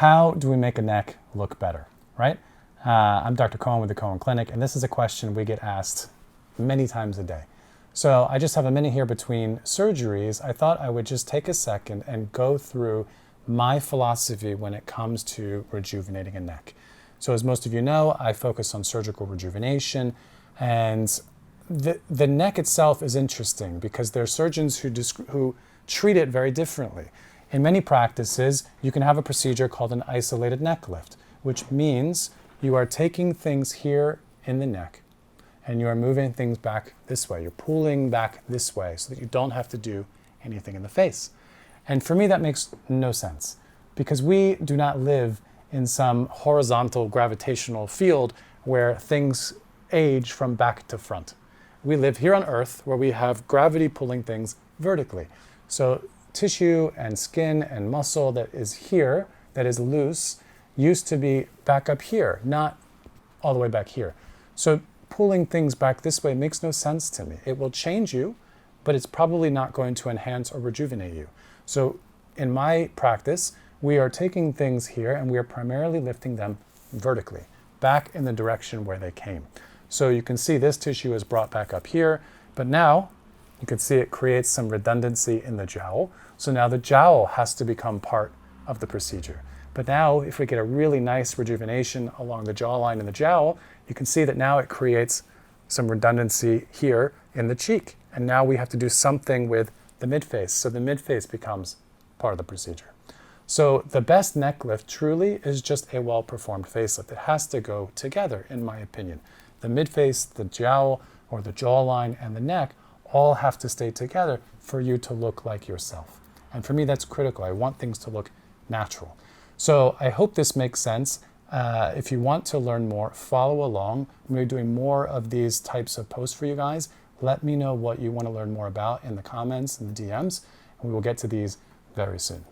How do we make a neck look better, right? I'm Dr. Cohen with the Cohen Clinic, and this is a question we get asked many times a day. So I just have a minute here between surgeries. I thought I would just take a second and go through my philosophy when it comes to rejuvenating a neck. So as most of you know, I focus on surgical rejuvenation, and the neck itself is interesting because there are surgeons who treat it very differently. In many practices, you can have a procedure called an isolated neck lift, which means you are taking things here in the neck and you are moving things back this way. You're pulling back this way so that you don't have to do anything in the face. And for me, that makes no sense because we do not live in some horizontal gravitational field where things age from back to front. We live here on Earth where we have gravity pulling things vertically. So tissue and skin and muscle that is here, that is loose, used to be back up here, not all the way back here. So pulling things back this way makes no sense to me. It will change you, but it's probably not going to enhance or rejuvenate you. So in my practice, we are taking things here and we are primarily lifting them vertically, back in the direction where they came. So you can see this tissue is brought back up here, but now you can see it creates some redundancy in the jowl. So now the jowl has to become part of the procedure. But now if we get a really nice rejuvenation along the jawline and the jowl, you can see that now it creates some redundancy here in the cheek. And now we have to do something with the midface. So the midface becomes part of the procedure. So the best neck lift truly is just a well-performed facelift. It has to go together, in my opinion. The midface, the jowl, or the jawline and the neck all have to stay together for you to look like yourself. And for me, that's critical. I want things to look natural. So I hope this makes sense. If you want to learn more, follow along. I'm going to be doing more of these types of posts for you guys. Let me know what you want to learn more about in the comments and the DMs, and we will get to these very soon.